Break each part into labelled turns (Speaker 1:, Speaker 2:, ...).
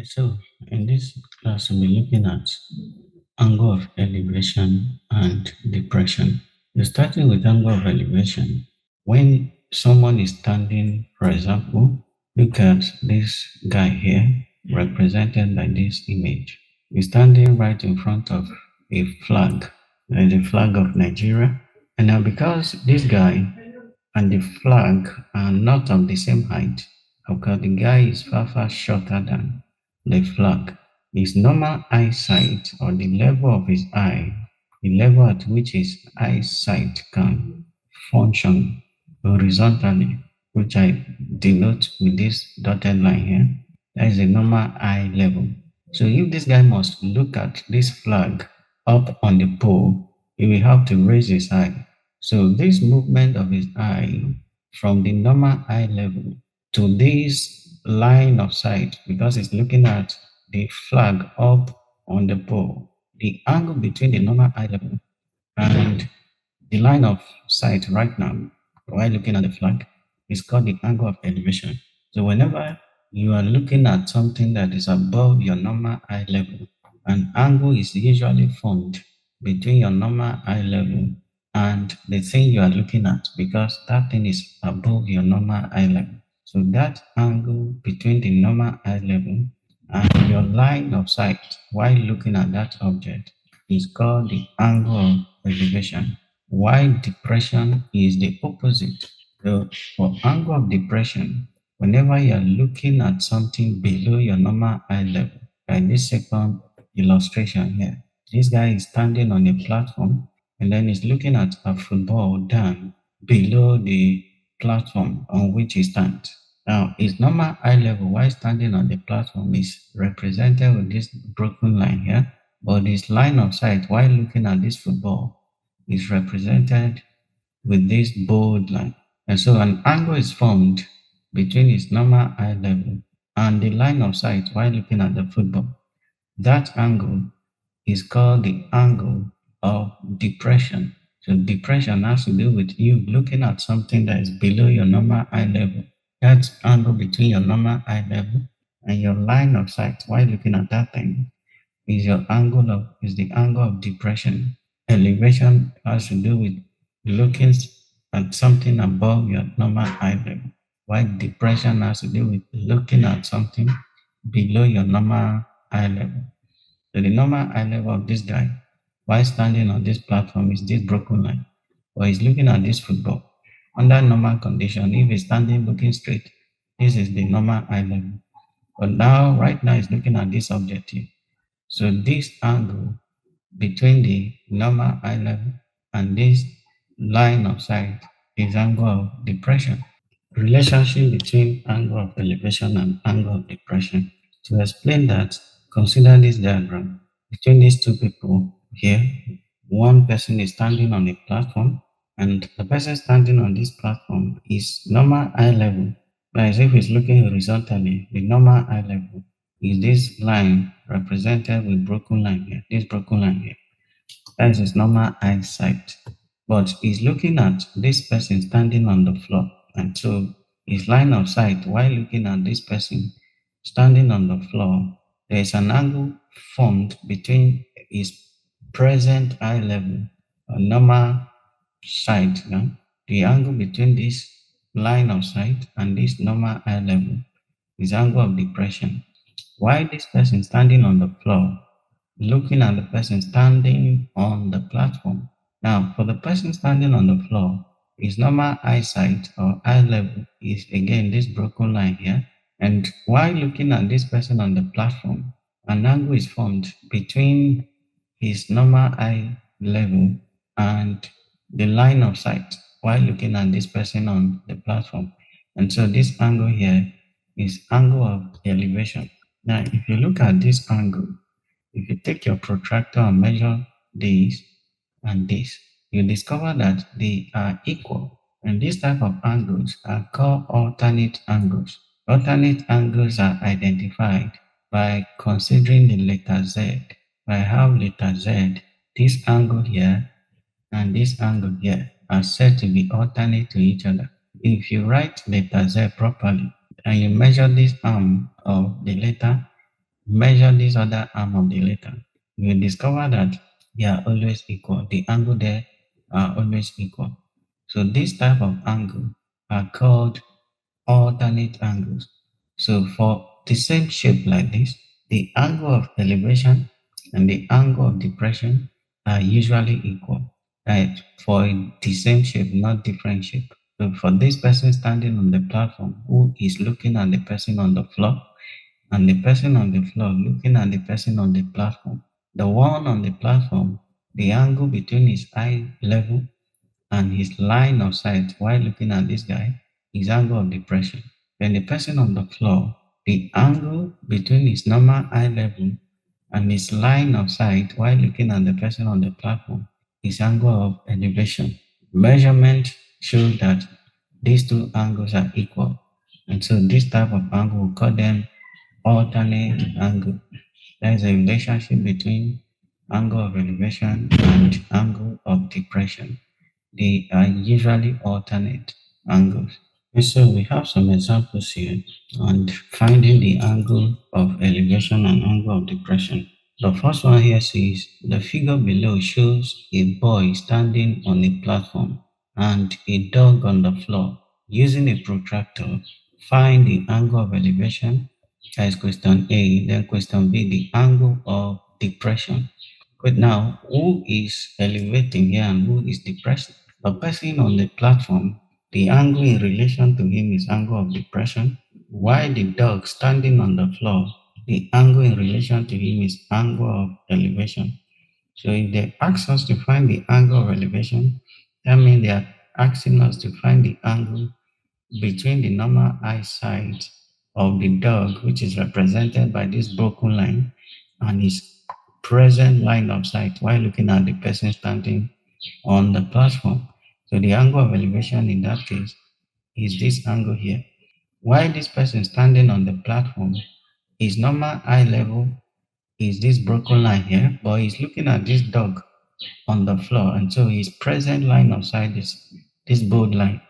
Speaker 1: So, in this class, we'll be looking at angle of elevation and depression. We're starting with angle of elevation. When someone is standing, for example, look at this guy here, represented by this image. He's standing right in front of a flag, the flag of Nigeria. And now, because this guy and the flag are not of the same height, because the guy is far shorter than the flag. His normal eyesight or the level of his eye, the level at which his eyesight can function horizontally, which I denote with this dotted line here, that is the normal eye level. So if this guy must look at this flag up on the pole, he will have to raise his eye. So this movement of his eye from the normal eye level to this line of sight, because it's looking at the flag up on the pole, the angle between the normal eye level and the line of sight right now, while looking at the flag, is called the angle of elevation. So whenever you are looking at something that is above your normal eye level, an angle is usually formed between your normal eye level and the thing you are looking at, because that thing is above your normal eye level. So that angle between the normal eye level and your line of sight while looking at that object is called the angle of elevation, while depression is the opposite. So for angle of depression, whenever you are looking at something below your normal eye level, like this second illustration here, this guy is standing on a platform and then he's looking at a football down below the platform on which he stands. Now, his normal eye level while standing on the platform is represented with this broken line here, but his line of sight while looking at this football is represented with this bold line. And so an angle is formed between his normal eye level and the line of sight while looking at the football. That angle is called the angle of depression. So depression has to do with you looking at something that is below your normal eye level. That angle between your normal eye level and your line of sight while looking at that thing is the angle of depression. Elevation has to do with looking at something above your normal eye level, while depression has to do with looking at something below your normal eye level. So the normal eye level of this guy, while standing on this platform, is this broken line, or he's looking at this football. Under normal condition, if he's standing looking straight, this is the normal eye level. But now, right now, he's looking at this object here. So this angle between the normal eye level and this line of sight is angle of depression. Relationship between angle of elevation and angle of depression. To explain that, consider this diagram. Between these two people here, one person is standing on a platform, and the person standing on this platform is normal eye level. As if he's looking horizontally, the normal eye level is this line represented with broken line here, this broken line here. That is his normal eyesight. But he's looking at this person standing on the floor. And so his line of sight while looking at this person standing on the floor, there is an angle formed between his present eye level or normal sight. The angle between this line of sight and this normal eye level is angle of depression. While this person standing on the floor, looking at the person standing on the platform. Now, for the person standing on the floor, his normal eyesight or eye level is again this broken line here. And while looking at this person on the platform, an angle is formed between his normal eye level and the line of sight while looking at this person on the platform. And so this angle here is angle of elevation. Now, if you look at this angle, if you take your protractor and measure this and this, you discover that they are equal. And these type of angles are called alternate angles. Alternate angles are identified by considering the letter Z. I have letter Z, this angle here and this angle here are said to be alternate to each other. If you write letter Z properly and you measure this arm of the letter, measure this other arm of the letter, you will discover that they are always equal. The angle there are always equal. So this type of angle are called alternate angles. So for the same shape like this, the angle of elevation and the angle of depression are usually equal, right? For the same shape, not different shape. So for this person standing on the platform who is looking at the person on the floor, and the person on the floor looking at the person on the platform, the one on the platform, the angle between his eye level and his line of sight while looking at this guy is angle of depression. Then the person on the floor, the angle between his normal eye level and his line of sight while looking at the person on the platform is angle of elevation. Measurement shows that these two angles are equal. And so this type of angle, we call them alternate angle. There is a relationship between angle of elevation and angle of depression. They are usually alternate angles. And so we have some examples here on finding the angle of elevation and angle of depression. The first one here says the figure below shows a boy standing on a platform and a dog on the floor. Using a protractor, find the angle of elevation. That is question A. Then question B, the angle of depression. But now, who is elevating here and who is depressing? The person on the platform, the angle in relation to him is angle of depression, while the dog standing on the floor, the angle in relation to him is angle of elevation. So if they ask us to find the angle of elevation, that means they are asking us to find the angle between the normal eyesight of the dog, which is represented by this broken line, and his present line of sight while looking at the person standing on the platform. So the angle of elevation in that case is this angle here. While this person standing on the platform, his normal eye level is this broken line here, but he's looking at this dog on the floor, and so his present line of sight is this bold line.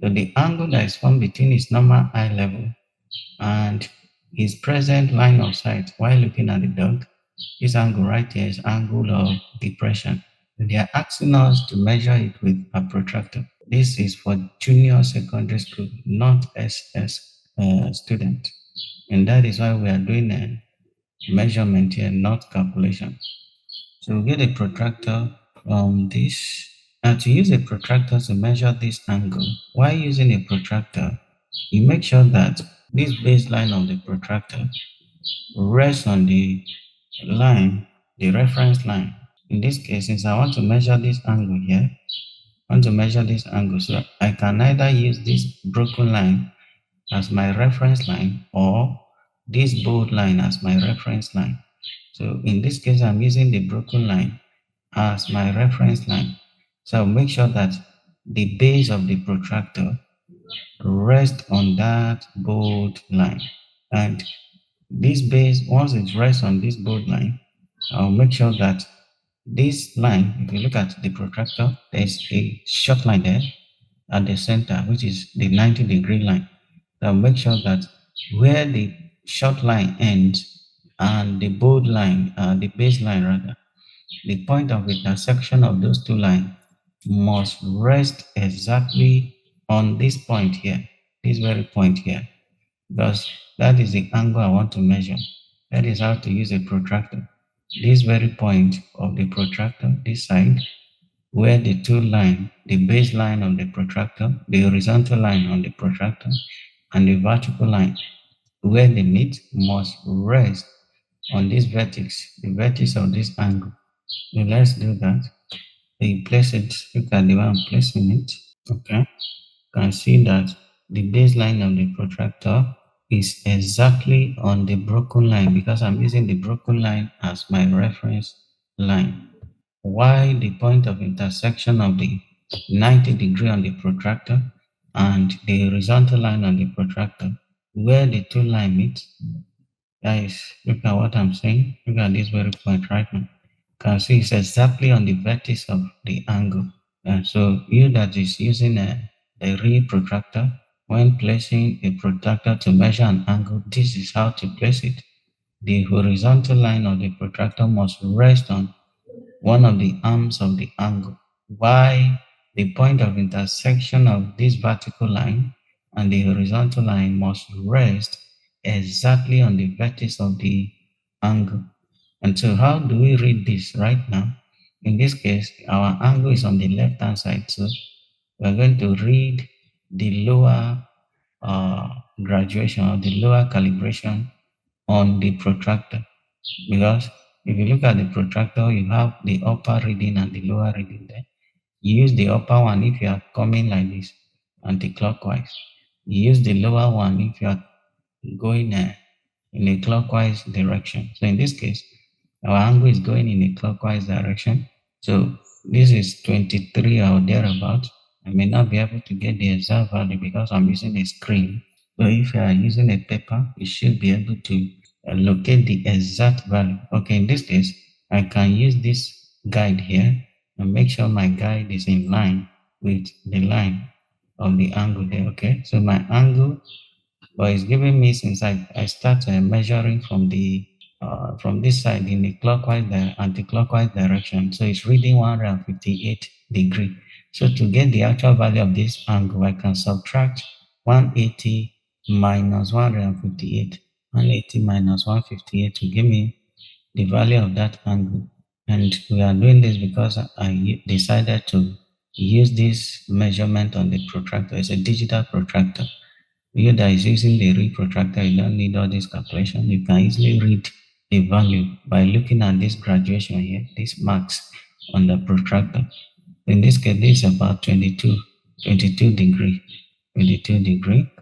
Speaker 1: So the angle that is formed between his normal eye level and his present line of sight while looking at the dog, this angle right here is angle of depression. They are asking us to measure it with a protractor. This is for junior secondary school, not SS student. And that is why we are doing a measurement here, not calculation. So we get a protractor from this. Now to use a protractor to measure this angle, while using a protractor, you make sure that this baseline of the protractor rests on the line, the reference line. In this case, since I want to measure this angle here, I want to measure this angle, so I can either use this broken line as my reference line or this bold line as my reference line. So in this case, I'm using the broken line as my reference line. So I'll make sure that the base of the protractor rests on that bold line. And this base, once it rests on this bold line, I'll make sure that this line, if you look at the protractor, there's a short line there at the center, which is the 90-degree line. So I'll make sure that where the short line ends and the bold line, the base line rather, the point of intersection of those two lines must rest exactly on this point here, this very point here, because that is the angle I want to measure. That is how to use a protractor. This very point of the protractor, this side, where the two line, the base line of the protractor, the horizontal line on the protractor, and the vertical line, where they meet, must rest on this vertex, the vertex of this angle. So let's do that. So you place it, look at the way I'm placing it. Okay. You can see that the baseline of the protractor is exactly on the broken line because I'm using the broken line as my reference line. While the point of intersection of the 90-degree on the protractor and the horizontal line on the protractor, where the two lines meet, guys, look at what I'm saying. Look at this very point right now. You can see it's exactly on the vertex of the angle. And so you that is using a real protractor, when placing a protractor to measure an angle, this is how to place it. the horizontal line of the protractor must rest on one of the arms of the angle, while the point of intersection of this vertical line and the horizontal line must rest exactly on the vertex of the angle. And so how do we read this right now? In this case, our angle is on the left-hand side, so we're going to read the lower uh, graduation or the lower calibration on the protractor, because if you look at the protractor, you have the upper reading and the lower reading there. You use the upper one if you are coming like this, anti-clockwise. You use the lower one if you are going in a clockwise direction. So in this case, our angle is going in a clockwise direction. So this is 23 or thereabout. I may not be able to get the exact value because I'm using a screen. So if you are using a paper, you should be able to locate the exact value. Okay, in this case, I can use this guide here and make sure my guide is in line with the line of the angle there. Okay, so my angle, but it's giving me since I start measuring from this side in the clockwise anti-clockwise direction. So it's reading 158 degree. So to get the actual value of this angle, I can subtract 180 minus 158. 180 minus 158 to give me the value of that angle. And we are doing this because I decided to use this measurement on the protractor. It's a digital protractor. You that is using the read protractor, you don't need all this calculation. You can easily read the value by looking at this graduation here, this marks on the protractor. In this case, this is about 22 degree, 22 degree.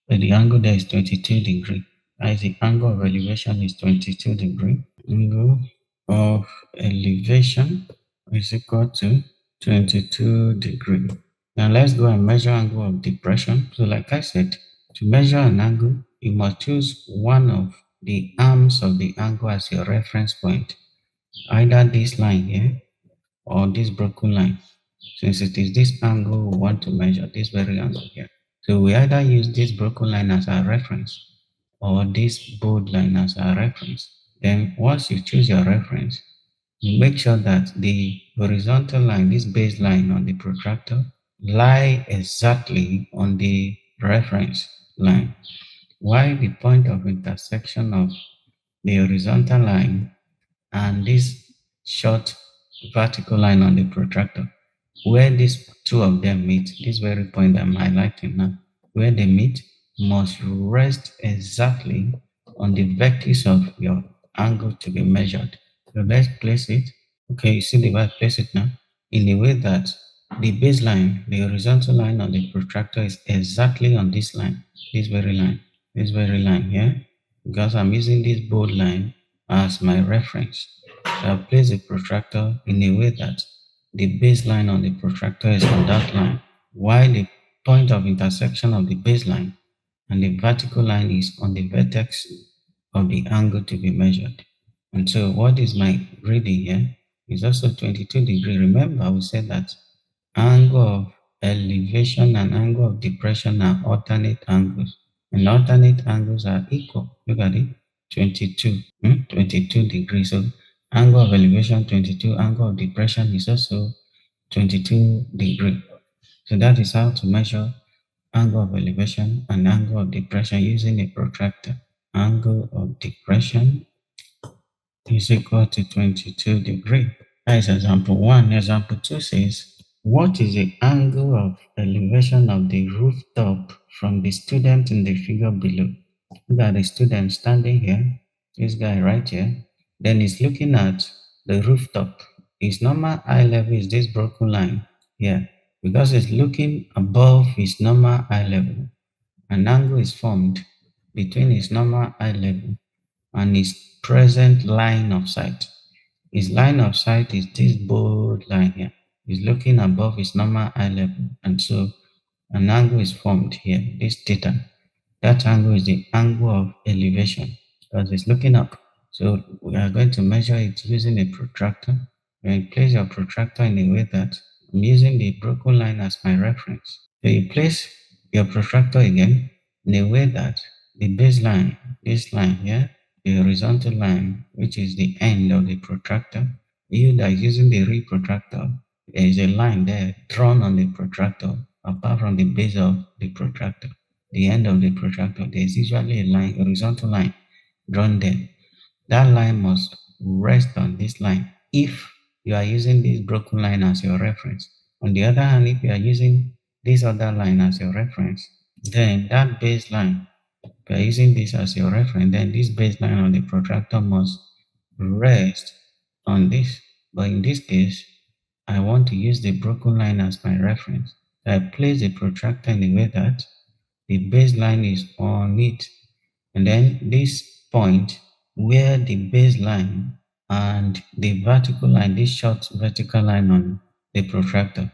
Speaker 1: So the angle there is 22 degree. As the angle of elevation is 22 degree. Angle of elevation is equal to 22 degree. Now let's go and measure angle of depression. So like I said, to measure an angle, you must choose one of the arms of the angle as your reference point. Either this line here or this broken line. Since it is this angle we want to measure, this very angle here. So we either use this broken line as our reference or this bold line as our reference. Then once you choose your reference, make sure that the horizontal line, this baseline on the protractor, lie exactly on the reference line, while the point of intersection of the horizontal line and this short vertical line on the protractor, where these two of them meet, this very point I'm highlighting now, where they meet must rest exactly on the vertex of your angle to be measured. So let's place it. Okay, you see the way I place it now? In a way that the baseline, the horizontal line on the protractor is exactly on this line, this very line here, because I'm using this bold line as my reference. So I'll place the protractor in a way that the baseline on the protractor is on that line, while the point of intersection of the baseline and the vertical line is on the vertex of the angle to be measured. And so what is my reading here is also 22 degree. Remember, we said that angle of elevation and angle of depression are alternate angles. And alternate angles are equal. Look at it, 22, 22 degrees. So angle of elevation 22, angle of depression is also 22 degree. So that is how to measure angle of elevation and angle of depression using a protractor. Angle of depression is equal to 22 degree. That is example 1. Example 2 says, what is the angle of elevation of the rooftop from the student in the figure below? Look at the student standing here, this guy right here. Then he's looking at the rooftop. His normal eye level is this broken line here. Because he's looking above his normal eye level, an angle is formed between his normal eye level and his present line of sight. His line of sight is this bold line here. He's looking above his normal eye level, and so an angle is formed here, this theta. That angle is the angle of elevation because it's looking up. So we are going to measure it using a protractor. You place your protractor in a way that I'm using the broken line as my reference. So you place your protractor again in a way that the baseline, this line here, the horizontal line, which is the end of the protractor. You that is using the real protractor, there is a line there drawn on the protractor, apart from the base of the protractor. The end of the protractor, there is usually a line, horizontal line drawn there. That line must rest on this line if you are using this broken line as your reference. On the other hand, if you are using this other line as your reference, then that baseline, if you are using this as your reference, then this baseline on the protractor must rest on this. But in this case, I want to use the broken line as my reference. So I place the protractor in a way that the baseline is on it. And then this point where the baseline and the vertical line, this short vertical line on the protractor,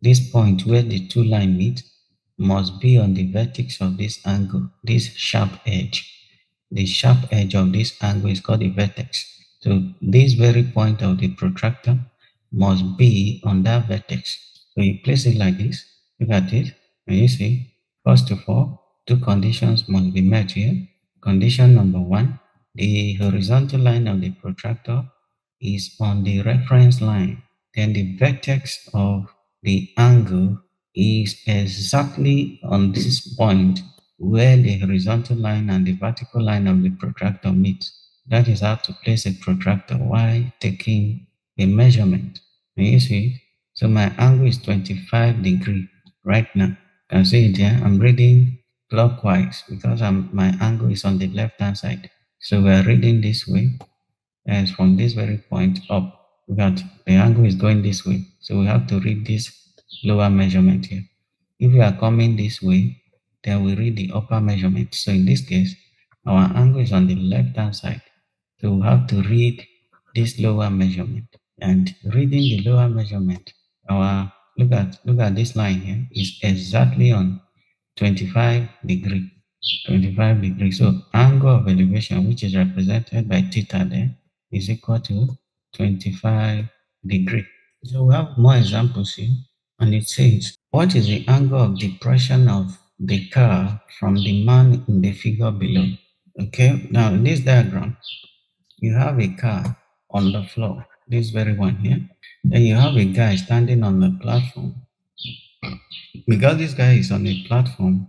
Speaker 1: this point where the two lines meet must be on the vertex of this angle, this sharp edge. The sharp edge of this angle is called the vertex. So this very point of the protractor must be on that vertex. So you place it like this. Look at it. And you see, first of all, two conditions must be met here. Condition number one, the horizontal line of the protractor is on the reference line. Then the vertex of the angle is exactly on this point where the horizontal line and the vertical line of the protractor meet. That is how to place a protractor while taking a measurement. Can you see it? So my angle is 25 degree right now. Can you see it here? I'm reading clockwise because my angle is on the left hand side. So we are reading this way, and from this very point up, we got the angle is going this way. So we have to read this lower measurement here. If we are coming this way, then we read the upper measurement. So in this case, our angle is on the left hand side. So we have to read this lower measurement. And reading the lower measurement, our look at this line here is exactly on 25 degree. 25 degrees. So angle of elevation, which is represented by theta there, is equal to 25 degree. So we have more examples here, and it says, what is the angle of depression of the car from the man in the figure below? Okay, now in this diagram, you have a car on the floor, this very one here. Then you have a guy standing on the platform. Because this guy is on a platform,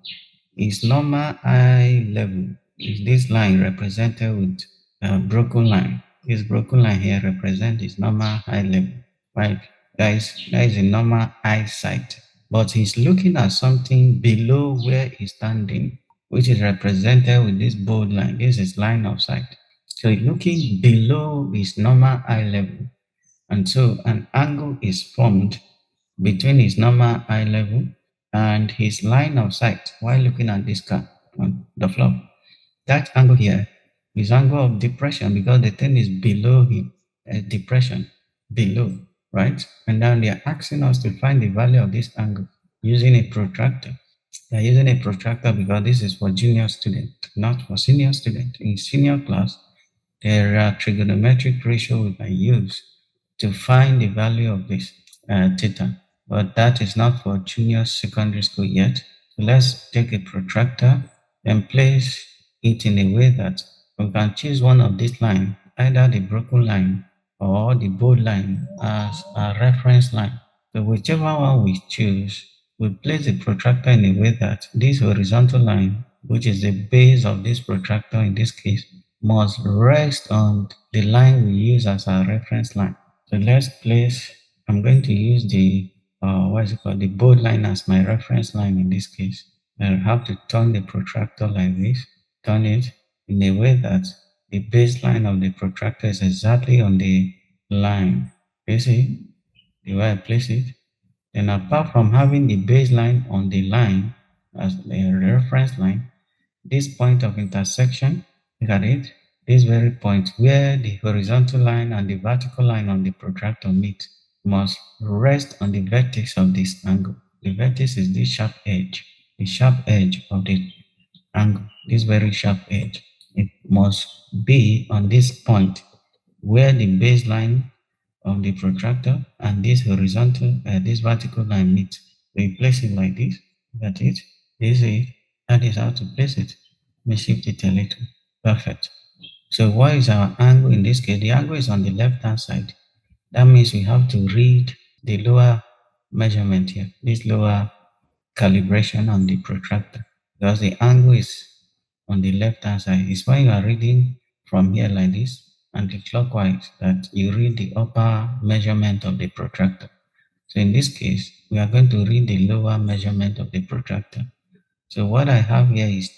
Speaker 1: his normal eye level is this line represented with a broken line. This broken line here represents his normal eye level, right? That is a normal eyesight. But he's looking at something below where he's standing, which is represented with this bold line. This is line of sight. So he's looking below his normal eye level. And so an angle is formed between his normal eye level and his line of sight while looking at this car on the floor. That angle here is angle of depression because the thing is below him, depression, below, right? And now they are asking us to find the value of this angle using a protractor. They are using a protractor because this is for junior student, not for senior student. In senior class, there are trigonometric ratio we can use to find the value of this theta, but that is not for junior secondary school yet. So let's take a protractor and place it in a way that we can choose one of this line, either the broken line or the bold line as a reference line. So whichever one we choose, we place the protractor in a way that this horizontal line, which is the base of this protractor in this case, must rest on the line we use as our reference line. So let's place, I'm going to use the, what is it called, the bold line as my reference line in this case. I have to turn the protractor like this, turn it in a way that the baseline of the protractor is exactly on the line. You see the way I place it? Then apart from having the baseline on the line as the reference line, this point of intersection, look at it, this very point where the horizontal line and the vertical line on the protractor meet must rest on the vertex of this angle. The vertex is this sharp edge, the sharp edge of the angle, this very sharp edge. It must be on this point where the baseline of the protractor and this horizontal, this vertical line meet. So you place it like this, that's it. This is it. That is how to place it. Let me shift it a little. Perfect. So what is our angle in this case? The angle is on the left hand side. That means we have to read the lower measurement here, this lower calibration on the protractor, because the angle is on the left hand side. It's when you are reading from here like this anti-clockwise that you read the upper measurement of the protractor. So in this case, we are going to read the lower measurement of the protractor. So what I have here is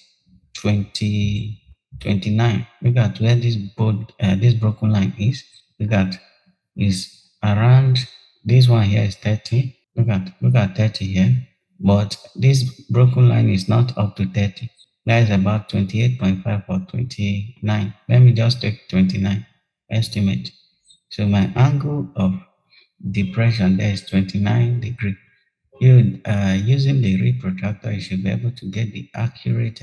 Speaker 1: 20, 29. Look at where this broken line is. Look at is around this one here is 30. Look at 30 here. But this broken line is not up to 30. That is about 28.5 or 29. Let me just take 29 estimate. So my angle of depression there is 29 degree. Using the reed protractor, you should be able to get the accurate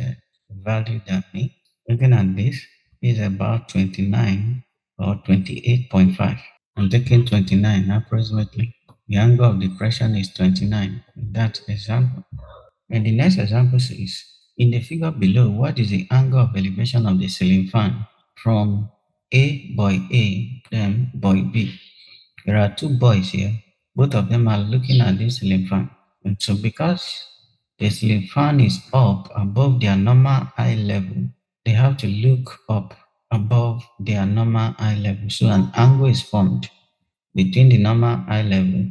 Speaker 1: value that me. Looking at this is about 29 or 28.5. I'm taking 29 approximately. The angle of depression is 29 in that example. And the next example says, in the figure below, what is the angle of elevation of the ceiling fan from A, then boy B? There are two boys here. Both of them are looking at this ceiling fan. And so because the ceiling fan is up above their normal eye level, they have to look up above their normal eye level. So an angle is formed between the normal eye level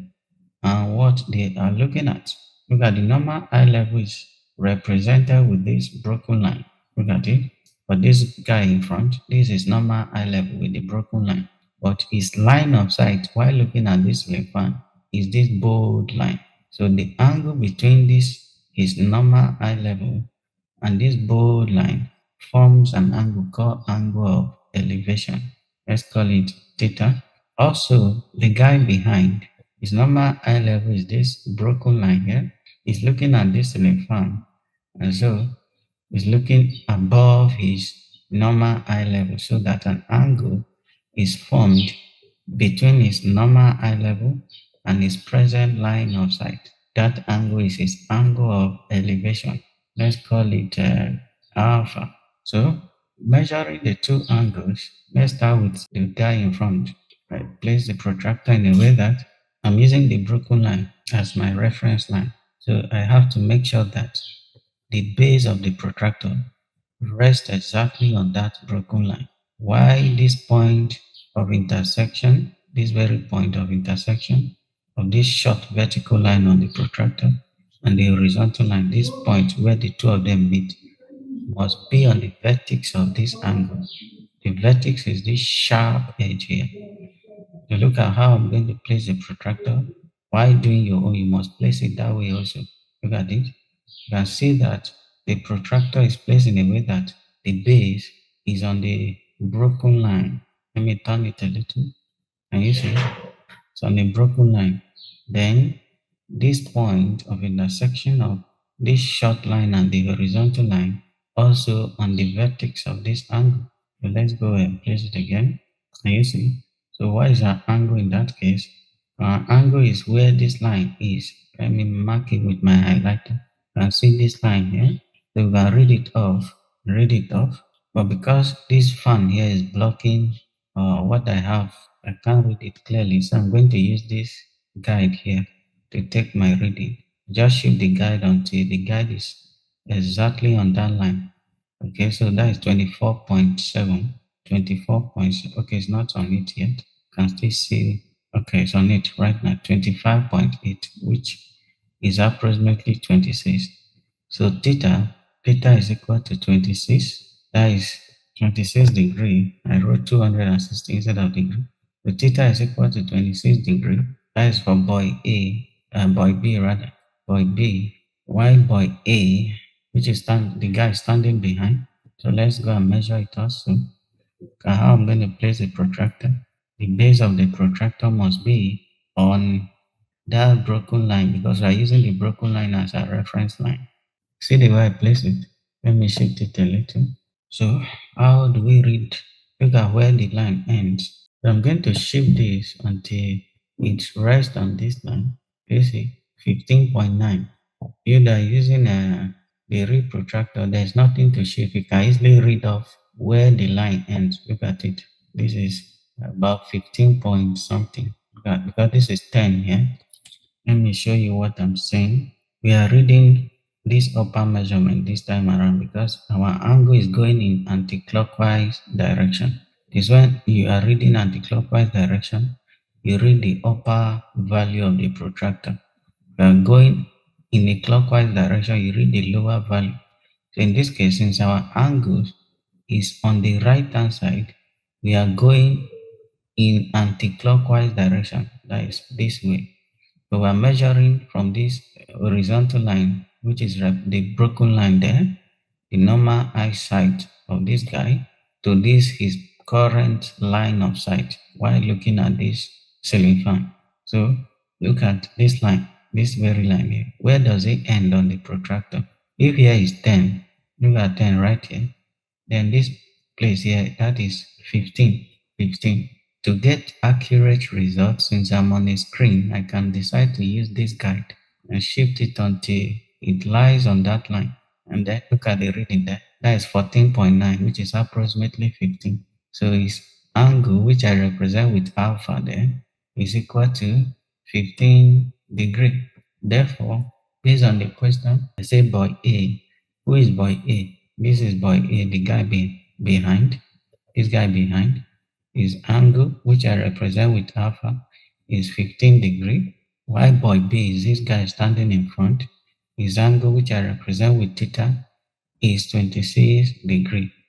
Speaker 1: and what they are looking at. Look at the normal eye level is represented with this broken line. Look at it. But this guy in front, this is normal eye level with the broken line. But his line of sight while looking at this ray fan is this bold line. So the angle between this his normal eye level and this bold line forms an angle called angle of elevation. Let's call it theta. Also, the guy behind his normal eye level is this broken line here. He's looking at this ceiling fan, and so he's looking above his normal eye level so that an angle is formed between his normal eye level and his present line of sight. That angle is his angle of elevation. Let's call it alpha. So, measuring the two angles, let's start with the guy in front. I place the protractor in a way that I'm using the broken line as my reference line. So, I have to make sure that the base of the protractor rests exactly on that broken line. Why this point of intersection, this very point of intersection of this short vertical line on the protractor and the horizontal line, this point where the two of them meet, must be on the vertex of this angle. The vertex is this sharp edge here. You look at how I'm going to place the protractor. While doing your own, you must place it that way also. Look at it. You can see that the protractor is placed in a way that the base is on the broken line. Let me turn it a little. Can you see? It's on a broken line. Then this point of intersection of this short line and the horizontal line also on the vertex of this angle. So let's go and place it again. Can you see? So what is our angle in that case? Our angle is where this line is. Let me mark it with my highlighter. You can see this line here. So we can read it off. But because this fan here is blocking what I have, I can't read it clearly. So I'm going to use this guide here to take my reading. Just shift the guide until the guide is exactly on that line. Okay, so that is 24.7. 24.7. Okay, it's not on it yet. Can still see. Okay, it's on it right now. 25.8, which is approximately 26. So theta is equal to 26. That is 26 degree. I wrote 260 instead of degree. So theta is equal to 26 degree. That is for boy A, boy B rather. Boy B, while boy A, which is the guy standing behind. So let's go and measure it also. How I'm going to place the protractor. The base of the protractor must be on that broken line because we're using the broken line as a reference line. See the way I place it? Let me shift it a little. So how do we read? Look at where the line ends. So I'm going to shift this until it rests on this line. You see, 15.9. You that are using the reed protractor, there's nothing to shift. You can easily read off where the line ends. Look at it. This is about 15 point something. Because this is 10 here. Let me show you what I'm saying. We are reading this upper measurement this time around because our angle is going in anti-clockwise direction. This when you are reading anti-clockwise direction, you read the upper value of the protractor. We are going in a clockwise direction, you read the lower value. So in this case, since our angle is on the right hand side, we are going in anti-clockwise direction. That is this way. So we're measuring from this horizontal line, which is the broken line there, the normal eyesight of this guy to this his current line of sight while looking at this ceiling fan. So look at this line, this very line here. Where does it end on the protractor? If here is 10, look at 10 right here. Then this place here, that is 15. 15. To get accurate results, since I'm on a screen, I can decide to use this guide and shift it until it lies on that line. And then look at the reading there. That is 14.9, which is approximately 15. So its angle, which I represent with alpha there, is equal to 15 degree. Therefore, based on the question, I say boy A. Who is boy A? This is boy A, the guy behind. This guy behind. His angle, which I represent with alpha, is 15 degree. While boy B is this guy standing in front. His angle, which I represent with theta, is 26 degree.